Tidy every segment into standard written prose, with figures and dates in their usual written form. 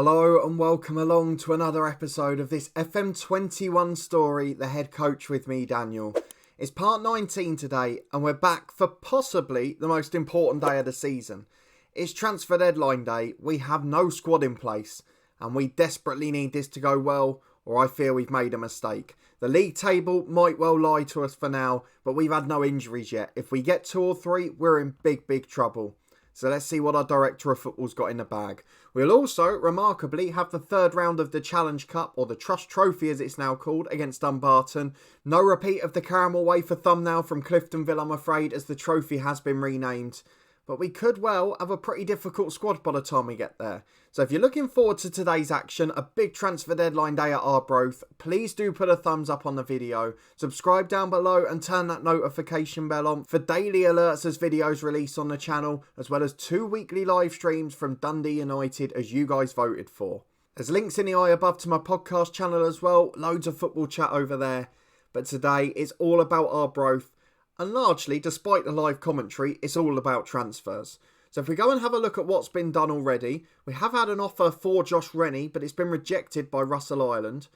Hello and welcome along to another episode of this FM21 story, The Head Coach with me, Daniel. It's part 19 today and we're back for possibly the most important day of the season. It's transfer deadline day, we have no squad in place and we desperately need this to go well or I fear we've made a mistake. The league table might well lie to us for now, but we've had no injuries yet. If we get 2 or 3, we're in big trouble. So let's see what our director of football's got in the bag. We'll also, remarkably, have the third round of the Challenge Cup, or the Trust Trophy as it's now called, against Dumbarton. No repeat of the caramel wafer thumbnail from Cliftonville, I'm afraid, as the trophy has been renamed. But we could well have a pretty difficult squad by the time we get there. So if you're looking forward to today's action, a big transfer deadline day at Arbroath, please do put a thumbs up on the video, subscribe down below and turn that notification bell on for daily alerts as videos release on the channel, as well as 2 weekly live streams from Dundee United as you guys voted for. There's links in the eye above to my podcast channel as well, loads of football chat over there. But today it's all about Arbroath. And largely, despite the live commentary, it's all about transfers. So if we go and have a look at what's been done already, we have had an offer for Josh Rennie, but it's been rejected by Russell Ireland.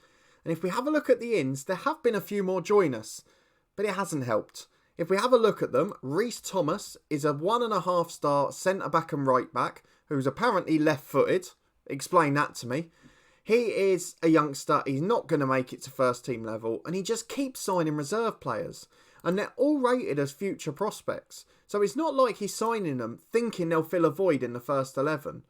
And if we have a look at the ins, there have been a few more join us, but it hasn't helped. If we have a look at them, Reece Thomas is a 1.5 star centre-back and right-back, who's apparently left-footed. Explain that to me. He is a youngster, he's not going to make it to first team level, and he just keeps signing reserve players. And they're all rated as future prospects. So it's not like he's signing them thinking they'll fill a void in the first 11.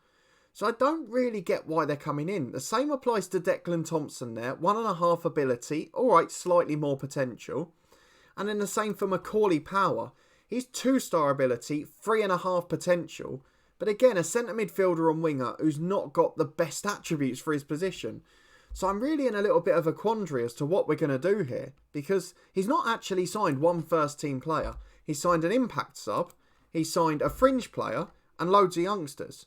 So I don't really get why they're coming in. The same applies to Declan Thompson there. 1.5 ability. Alright, slightly more potential. And then the same for Macaulay Power. He's 2-star ability, 3.5 potential. But again, a centre midfielder and winger who's not got the best attributes for his position. So I'm really in a little bit of a quandary as to what we're going to do here. Because he's not actually signed one first team player. He's signed an impact sub. He's signed a fringe player and loads of youngsters.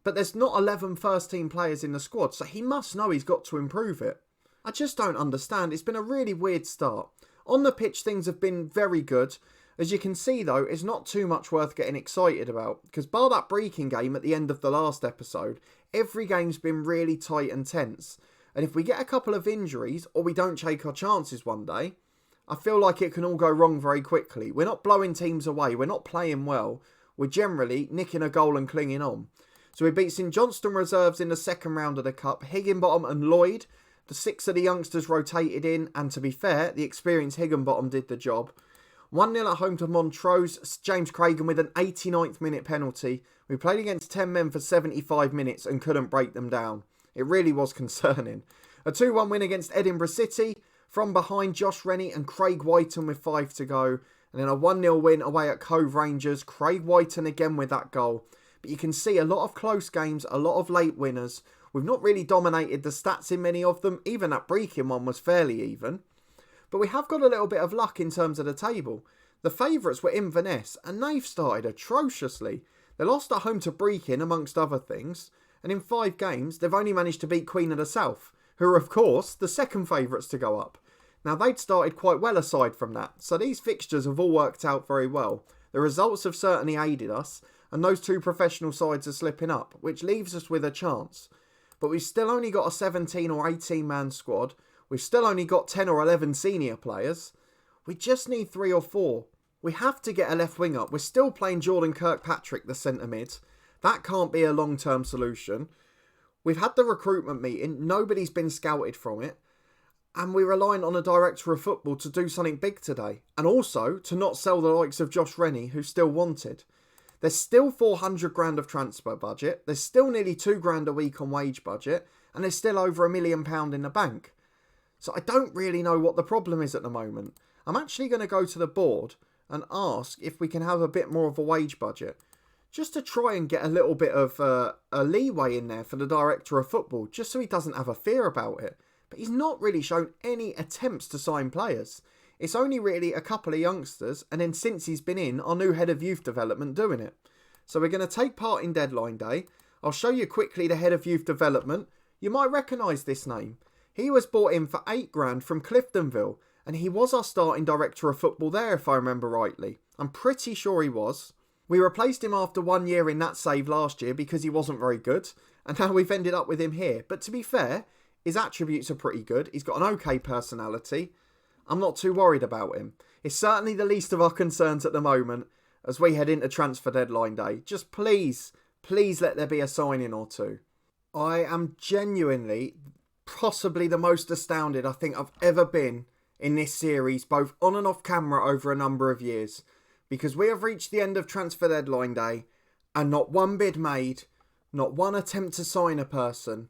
But there's not 11 first team players in the squad. So he must know he's got to improve it. I just don't understand. It's been a really weird start. On the pitch things have been very good. As you can see though, it's not too much worth getting excited about. Because bar that Brecon game at the end of the last episode, every game's been really tight and tense. And if we get a couple of injuries or we don't take our chances one day, I feel like it can all go wrong very quickly. We're not blowing teams away. We're not playing well. We're generally nicking a goal and clinging on. So we beat St Johnstone reserves in the second round of the Cup. Higginbottom and Lloyd, the 6 of the youngsters rotated in. And to be fair, the experienced Higginbottom did the job. 1-0 at home to Montrose. James Cragen with an 89th minute penalty. We played against 10 men for 75 minutes and couldn't break them down. It really was concerning. A 2-1 win against Edinburgh City. From behind, Josh Rennie and Craig Whiten with 5 to go. And then a 1-0 win away at Cove Rangers. Craig Whiten again with that goal. But you can see a lot of close games, a lot of late winners. We've not really dominated the stats in many of them. Even that Brecon one was fairly even. But we have got a little bit of luck in terms of the table. The favourites were Inverness and they've started atrociously. They lost at home to Brecon amongst other things. And in 5 games, they've only managed to beat Queen of the South, who are, of course, the second favourites to go up. Now, they'd started quite well aside from that, so these fixtures have all worked out very well. The results have certainly aided us, and those 2 professional sides are slipping up, which leaves us with a chance. But we've still only got a 17 or 18 man squad. We've still only got 10 or 11 senior players. We just need 3 or 4. We have to get a left wing up. We're still playing Jordan Kirkpatrick, the centre mid. That can't be a long-term solution. We've had the recruitment meeting. Nobody's been scouted from it. And we're relying on a director of football to do something big today. And also to not sell the likes of Josh Rennie, who's still wanted. There's still 400 grand of transfer budget. There's still nearly 2 grand a week on wage budget. And there's still over £1 million in the bank. So I don't really know what the problem is at the moment. I'm actually going to go to the board and ask if we can have a bit more of a wage budget. Just to try and get a little bit of a leeway in there for the director of football, just so he doesn't have a fear about it. But he's not really shown any attempts to sign players. It's only really a couple of youngsters, and then since he's been in, our new head of youth development doing it. So we're going to take part in deadline day. I'll show you quickly the head of youth development. You might recognise this name. He was brought in for 8 grand from Cliftonville, and he was our starting director of football there, if I remember rightly. I'm pretty sure he was. We replaced him after 1 year in that save last year because he wasn't very good, and now we've ended up with him here. But to be fair, his attributes are pretty good. He's got an okay personality. I'm not too worried about him. It's certainly the least of our concerns at the moment as we head into transfer deadline day. Just please let there be a signing or two. I am genuinely possibly the most astounded I think I've ever been in this series, both on and off camera over a number of years, because we have reached the end of transfer deadline day and not one bid made, not one attempt to sign a person.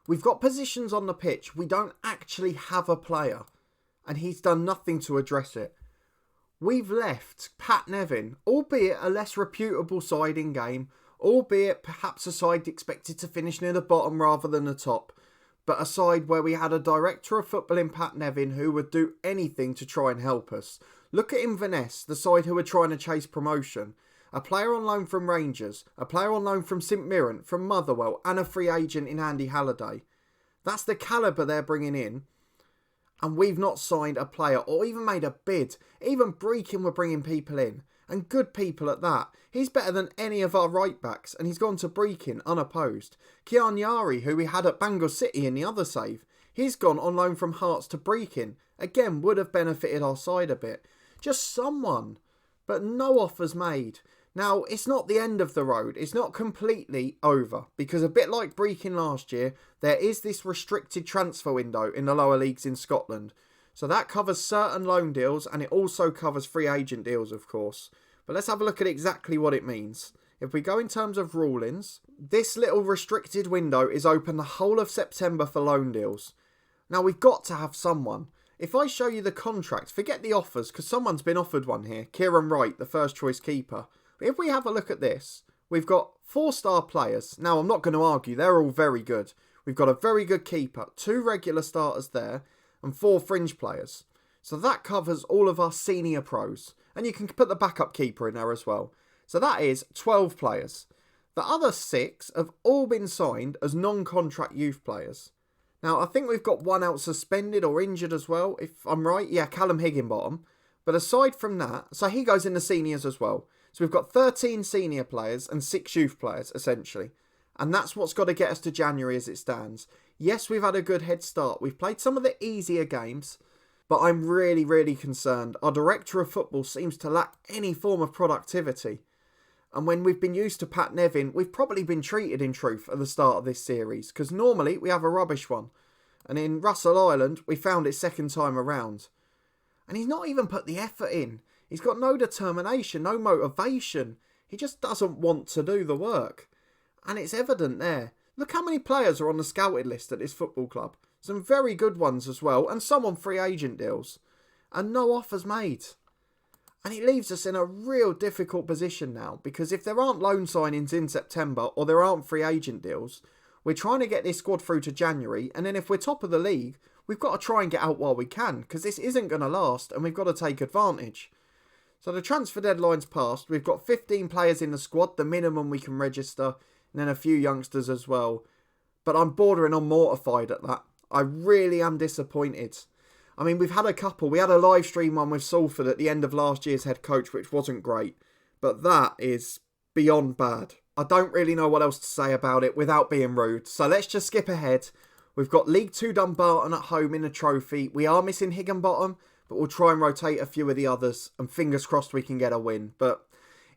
We've got positions on the pitch. We don't actually have a player, and he's done nothing to address it. We've left Pat Nevin, albeit a less reputable side in game, albeit perhaps a side expected to finish near the bottom rather than the top, but a side where we had a director of football in Pat Nevin who would do anything to try and help us. Look at Inverness, the side who were trying to chase promotion. A player on loan from Rangers, a player on loan from St Mirren, from Motherwell, and a free agent in Andy Halliday. That's the calibre they're bringing in. And we've not signed a player or even made a bid. Even Breakin were bringing people in. And good people at that. He's better than any of our right backs. And he's gone to Breakin unopposed. Kian Yari, who we had at Bangor City in the other save. He's gone on loan from Hearts to Breakin. Again, would have benefited our side a bit. Just someone. But no offers made. Now, it's not the end of the road. It's not completely over. Because a bit like Breakin last year, there is this restricted transfer window in the lower leagues in Scotland. So that covers certain loan deals, and it also covers free agent deals, of course. But let's have a look at exactly what it means. If we go in terms of rulings, this little restricted window is open the whole of September for loan deals. Now, we've got to have someone. If I show you the contract, forget the offers, because someone's been offered one here. Kieran Wright, the first choice keeper. If we have a look at this, we've got 4-star players. Now, I'm not going to argue, they're all very good. We've got a very good keeper, 2 regular starters there, and 4 fringe players. So that covers all of our senior pros. And you can put the backup keeper in there as well. So that is 12 players. The other 6 have all been signed as non-contract youth players. Now, I think we've got one out suspended or injured as well, if I'm right. Yeah, Callum Higginbottom. But aside from that, so he goes in the seniors as well. So we've got 13 senior players and 6 youth players, essentially. And that's what's got to get us to January as it stands. Yes, we've had a good head start. We've played some of the easier games. But I'm really concerned. Our director of football seems to lack any form of productivity. And when we've been used to Pat Nevin, we've probably been treated in truth at the start of this series. Because normally we have a rubbish one. And in Russell Island, we found it second time around. And he's not even put the effort in. He's got no determination, no motivation. He just doesn't want to do the work. And it's evident there. Look how many players are on the scouted list at this football club. Some very good ones as well, and some on free agent deals. And no offers made. And it leaves us in a real difficult position now, because if there aren't loan signings in September, or there aren't free agent deals, we're trying to get this squad through to January, and then if we're top of the league, we've got to try and get out while we can, because this isn't going to last, and we've got to take advantage. So the transfer deadline's passed. We've got 15 players in the squad, the minimum we can register, and then a few youngsters as well. But I'm bordering on mortified at that. I really am disappointed. I mean, we've had a couple. We had a live stream one with Salford at the end of last year's head coach, which wasn't great. But that is beyond bad. I don't really know what else to say about it without being rude. So let's just skip ahead. We've got League 2 Dumbarton at home in the trophy. We are missing Higginbottom, but we'll try and rotate a few of the others. And fingers crossed we can get a win. But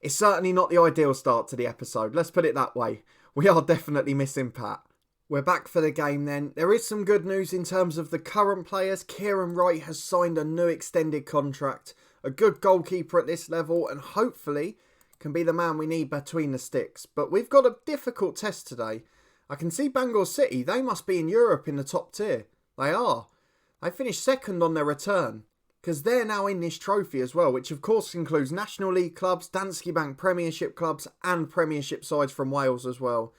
it's certainly not the ideal start to the episode. Let's put it that way. We are definitely missing Pat. We're back for the game then. There is some good news in terms of the current players. Kieran Wright has signed a new extended contract. A good goalkeeper at this level and hopefully can be the man we need between the sticks. But we've got a difficult test today. I can see Bangor City. They must be in Europe in the top tier. They are. They finished second on their return because they're now in this trophy as well, which of course includes National League clubs, Danske Bank Premiership clubs and Premiership sides from Wales as well.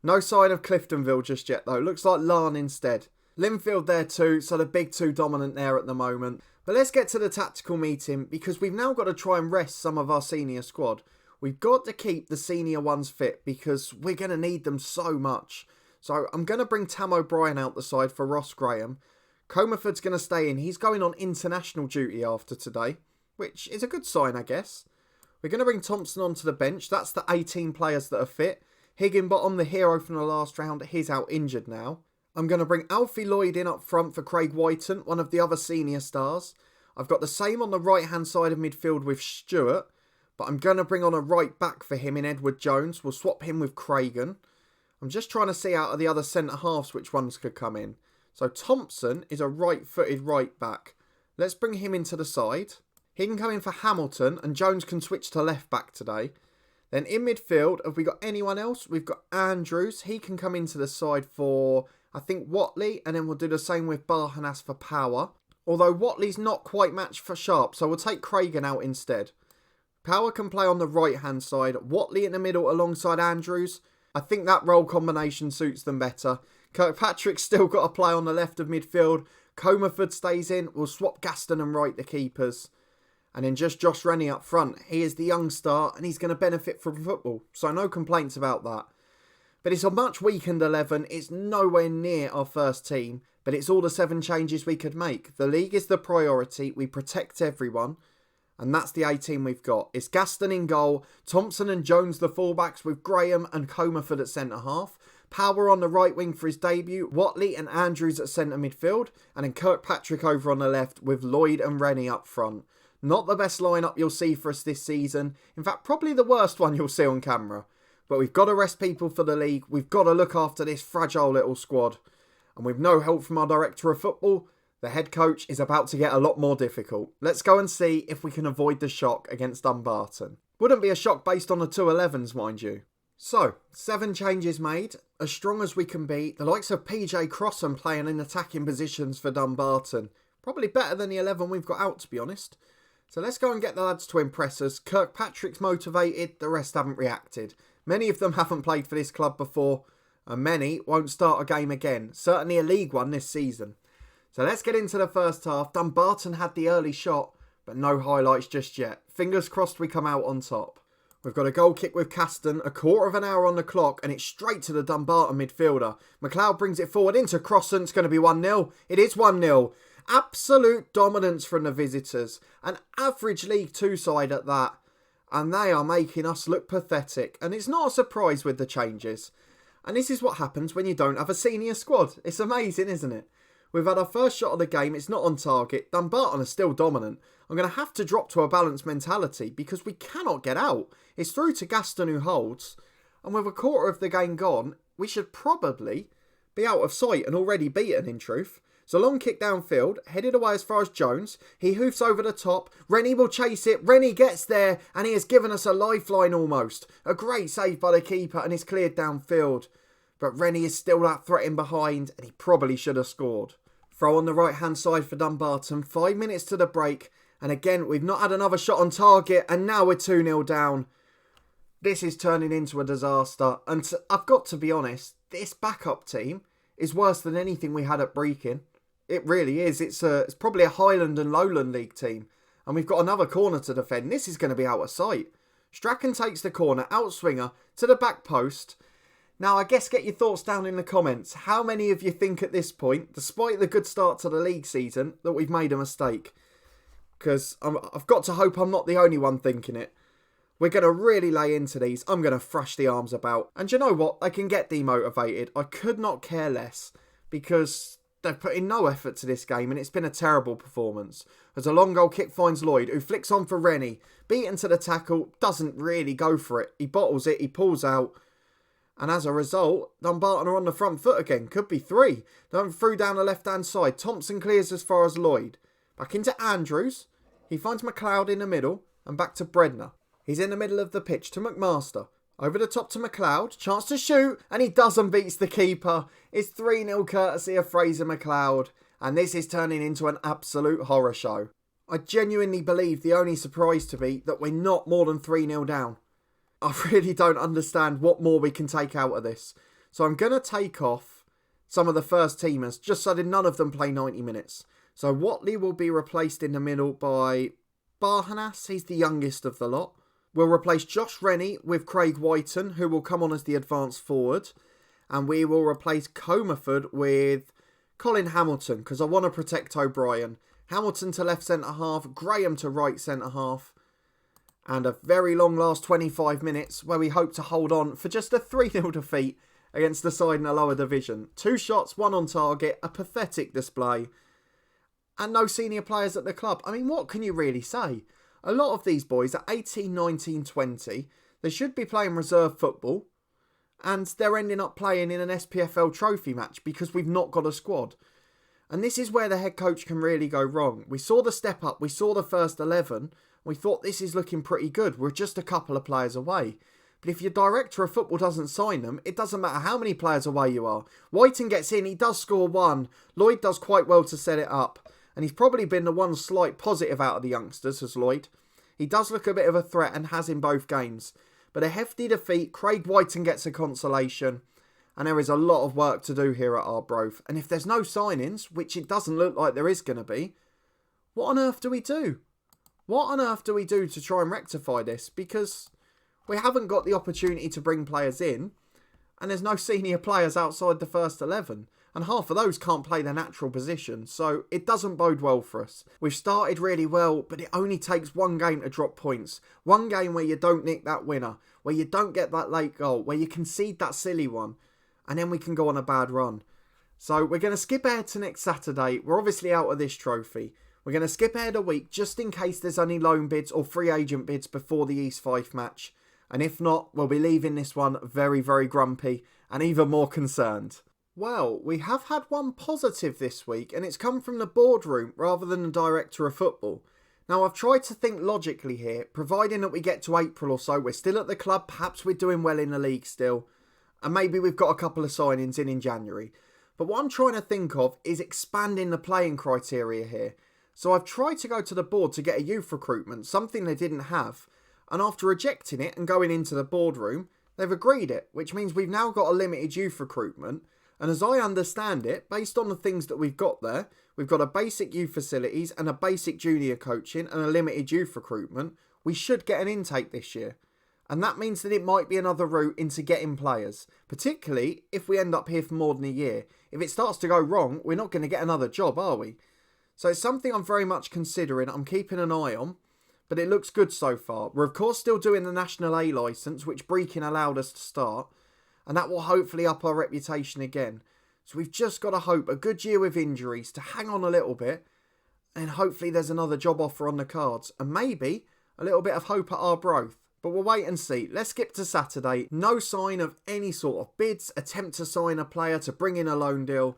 No sign of Cliftonville just yet though. Looks like Larne instead. Linfield there too, so the big two dominant there at the moment. But let's get to the tactical meeting because we've now got to try and rest some of our senior squad. We've got to keep the senior ones fit because we're going to need them so much. So I'm going to bring Tam O'Brien out the side for Ross Graham. Comerford's going to stay in. He's going on international duty after today, which is a good sign, I guess. We're going to bring Thompson onto the bench. That's the 18 players that are fit. Higginbottom, the hero from the last round, he's out injured now. I'm going to bring Alfie Lloyd in up front for Craig Whiten, one of the other senior stars. I've got the same on the right-hand side of midfield with Stewart, but I'm going to bring on a right back for him in Edward Jones. We'll swap him with Cragen. I'm just trying to see out of the other centre-halves which ones could come in. So Thompson is a right-footed right back. Let's bring him into the side. He can come in for Hamilton, and Jones can switch to left back today. Then in midfield, have we got anyone else? We've got Andrews. He can come into the side for, I think, Watley, and then we'll do the same with Barhanas for Power. Although Watley's not quite matched for Sharp, so we'll take Cragen out instead. Power can play on the right-hand side. Watley in the middle alongside Andrews. I think that role combination suits them better. Kirkpatrick's still got to play on the left of midfield. Comerford stays in. We'll swap Gaston and Wright the keepers. And then just Josh Rennie up front. He is the young star and he's going to benefit from football. So no complaints about that. But it's a much weakened 11. It's nowhere near our first team. But it's all the 7 changes we could make. The league is the priority. We protect everyone. And that's the 18 we've got. It's Gaston in goal. Thompson and Jones the fullbacks with Graham and Comerford at centre-half. Power on the right wing for his debut. Watley and Andrews at centre midfield. And then Kirkpatrick over on the left with Lloyd and Rennie up front. Not the best lineup you'll see for us this season. In fact, probably the worst one you'll see on camera. But we've got to rest people for the league. We've got to look after this fragile little squad. And with no help from our director of football, the head coach is about to get a lot more difficult. Let's go and see if we can avoid the shock against Dumbarton. Wouldn't be a shock based on the 2 11s, mind you. So, 7 changes made. As strong as we can be. The likes of PJ Crossan playing in attacking positions for Dumbarton. Probably better than the 11 we've got out, to be honest. So let's go and get the lads to impress us. Kirkpatrick's motivated, the rest haven't reacted. Many of them haven't played for this club before, and many won't start a game again. Certainly a League One this season. So let's get into the first half. Dumbarton had the early shot, but no highlights just yet. Fingers crossed we come out on top. We've got a goal kick with Caston, a quarter of an hour on the clock, and it's straight to the Dumbarton midfielder. McLeod brings it forward into Crossan. It's going to be 1-0. It is 1-0. Absolute dominance from the visitors. An average League 2 side at that. And they are making us look pathetic. And it's not a surprise with the changes. And this is what happens when you don't have a senior squad. It's amazing, isn't it? We've had our first shot of the game. It's not on target. Dumbarton are still dominant. I'm going to have to drop to a balanced mentality because we cannot get out. It's through to Gaston who holds. And with a quarter of the game gone, we should probably be out of sight and already beaten in truth. So long kick downfield, headed away as far as Jones. He hoofs over the top. Rennie will chase it. Rennie gets there and he has given us a lifeline almost. A great save by the keeper and it's cleared downfield. But Rennie is still that threat in behind and he probably should have scored. Throw on the right hand side for Dumbarton. 5 minutes to the break. And again, we've not had another shot on target and now we're 2-0 down. This is turning into a disaster. And I've got to be honest, this backup team is worse than anything we had at Brechin. It really is. It's probably a Highland and Lowland League team. And we've got another corner to defend. This is going to be out of sight. Strachan takes the corner, outswinger, to the back post. Now, I guess get your thoughts down in the comments. How many of you think at this point, despite the good start to the league season, that we've made a mistake? Because I've got to hope I'm not the only one thinking it. We're going to really lay into these. I'm going to thrash the arms about. And you know what? They can get demotivated. I could not care less. Because they've put in no effort to this game and it's been a terrible performance. As a long goal kick finds Lloyd, who flicks on for Rennie. Beaten to the tackle, doesn't really go for it. He bottles it, he pulls out. And as a result, Dumbarton are on the front foot again. Could be 3. Then through down the left-hand side. Thompson clears as far as Lloyd. Back into Andrews. He finds McLeod in the middle. And back to Bredner. He's in the middle of the pitch to McMaster. Over the top to McLeod. Chance to shoot. And he does and beats the keeper. It's 3-0 courtesy of Fraser McLeod. And this is turning into an absolute horror show. I genuinely believe the only surprise to be that we're not more than 3-0 down. I really don't understand what more we can take out of this. So I'm going to take off some of the first teamers just so that none of them play 90 minutes. So Watley will be replaced in the middle by Barhanas. He's the youngest of the lot. We'll replace Josh Rennie with Craig Whiten, who will come on as the advanced forward. And we will replace Comerford with Colin Hamilton, because I want to protect O'Brien. Hamilton to left centre-half, Graham to right centre-half. and a very long last 25 minutes where we hope to hold on for just a 3-0 defeat against the side in the lower division. 2 shots, 1 on target, a pathetic display, and no senior players at the club. I mean, what can you really say? A lot of these boys are 18, 19, 20. They should be playing reserve football, and they're ending up playing in an SPFL Trophy match because we've not got a squad. And this is where the head coach can really go wrong. We saw the step up, we saw the first 11, we thought this is looking pretty good. We're just a couple of players away. But if your director of football doesn't sign them, it doesn't matter how many players away you are. Whiting gets in, he does score 1. Lloyd does quite well to set it up. And he's probably been the one slight positive out of the youngsters, has Lloyd. He does look a bit of a threat and has in both games. But a hefty defeat, Craig Whiting gets a consolation. And there is a lot of work to do here at Arbroath. And if there's no signings, which it doesn't look like there is going to be, what on earth do we do? What on earth do we do to try and rectify this? Because we haven't got the opportunity to bring players in. And there's no senior players outside the first 11. And half of those can't play their natural position. So it doesn't bode well for us. We've started really well, but it only takes one game to drop points. One game where you don't nick that winner. Where you don't get that late goal. Where you concede that silly one. And then we can go on a bad run. So we're going to skip ahead to next Saturday. We're obviously out of this trophy. We're going to skip ahead a week just in case there's any loan bids or free agent bids before the East Fife match. And if not, we'll be leaving this one very, very grumpy and even more concerned. Well, we have had one positive this week, and it's come from the boardroom rather than the director of football. Now, I've tried to think logically here, providing that we get to April or so, we're still at the club, perhaps we're doing well in the league still, and maybe we've got a couple of signings in January. But what I'm trying to think of is expanding the playing criteria here. So I've tried to go to the board to get a youth recruitment, something they didn't have, and after rejecting it and going into the boardroom, they've agreed it, which means we've now got a limited youth recruitment. And as I understand it, based on the things that we've got there, we've got a basic youth facilities and a basic junior coaching and a limited youth recruitment. We should get an intake this year. And that means that it might be another route into getting players, particularly if we end up here for more than a year. If it starts to go wrong, we're not going to get another job, are we? So it's something I'm very much considering, I'm keeping an eye on, but it looks good so far. We're of course still doing the National A licence, which Brecon allowed us to start. And that will hopefully up our reputation again. So we've just got to hope a good year with injuries to hang on a little bit. And hopefully there's another job offer on the cards. And maybe a little bit of hope at Arbroath. But we'll wait and see. Let's skip to Saturday. No sign of any sort of bids, attempt to sign a player to bring in a loan deal.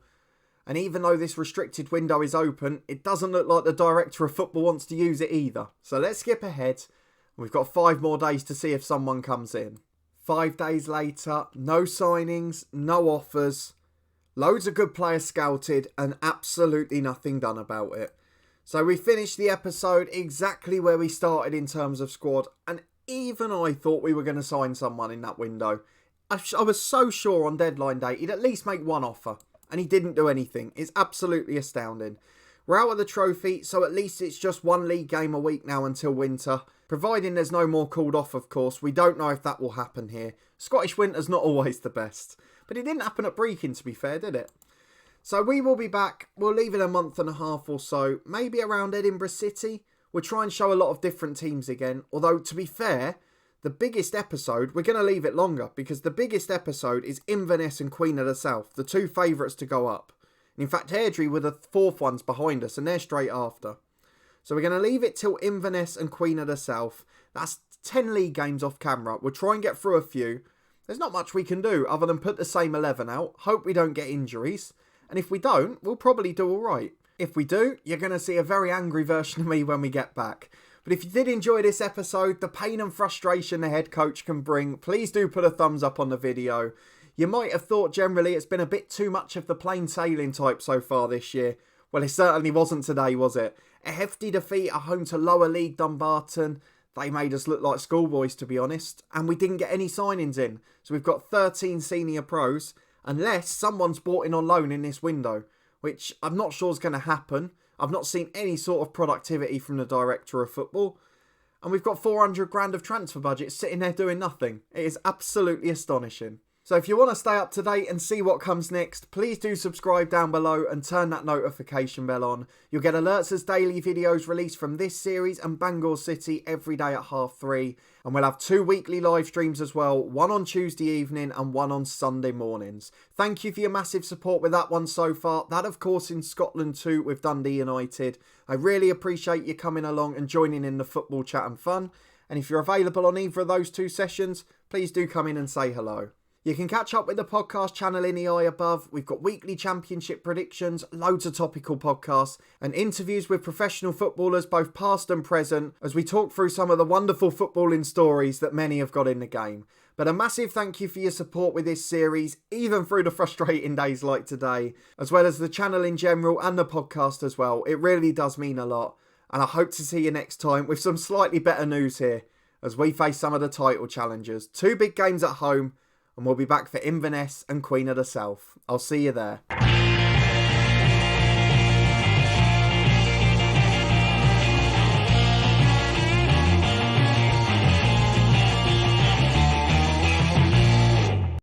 And even though this restricted window is open, it doesn't look like the director of football wants to use it either. So let's skip ahead. We've got 5 more days to see if someone comes in. 5 days later, no signings, no offers, loads of good players scouted and absolutely nothing done about it. So we finished the episode exactly where we started in terms of squad, and even I thought we were going to sign someone in that window. I was so sure on deadline day he'd at least make one offer, and he didn't do anything. It's absolutely astounding. We're out of the trophy, so at least it's just one league game a week now until winter. Providing there's no more called off, of course. We don't know if that will happen here. Scottish winter's not always the best. But it didn't happen at Brecon, to be fair, did it? So we will be back. We'll leave it a month and a half or so. Maybe around Edinburgh City. We'll try and show a lot of different teams again. Although, to be fair, the biggest episode, we're going to leave it longer. Because the biggest episode is Inverness and Queen of the South. The 2 favourites to go up. And in fact, Airdrie were the 4th ones behind us. And they're straight after. So we're going to leave it till Inverness and Queen of the South. That's 10 league games off camera. We'll try and get through a few. There's not much we can do other than put the same 11 out. Hope we don't get injuries. And if we don't, we'll probably do alright. If we do, you're going to see a very angry version of me when we get back. But if you did enjoy this episode, the pain and frustration the head coach can bring, please do put a thumbs up on the video. You might have thought generally it's been a bit too much of the plain sailing type so far this year. Well, it certainly wasn't today, was it? A hefty defeat at home to lower league Dumbarton. They made us look like schoolboys, to be honest. And we didn't get any signings in. So we've got 13 senior pros. Unless someone's bought in on loan in this window. Which I'm not sure is going to happen. I've not seen any sort of productivity from the director of football. And we've got 400 grand of transfer budget sitting there doing nothing. It is absolutely astonishing. So if you want to stay up to date and see what comes next, please do subscribe down below and turn that notification bell on. You'll get alerts as daily videos released from this series and Bangor City every day at 3:30. And we'll have 2 weekly live streams as well, one on Tuesday evening and one on Sunday mornings. Thank you for your massive support with that one so far. That, of course, in Scotland too with Dundee United. I really appreciate you coming along and joining in the football chat and fun. And if you're available on either of those 2 sessions, please do come in and say hello. You can catch up with the podcast channel in the eye above. We've got weekly championship predictions, loads of topical podcasts, and interviews with professional footballers, both past and present, as we talk through some of the wonderful footballing stories that many have got in the game. But a massive thank you for your support with this series, even through the frustrating days like today, as well as the channel in general and the podcast as well. It really does mean a lot. And I hope to see you next time with some slightly better news here, as we face some of the title challengers. 2 big games at home, and we'll be back for Inverness and Queen of the South. I'll see you there.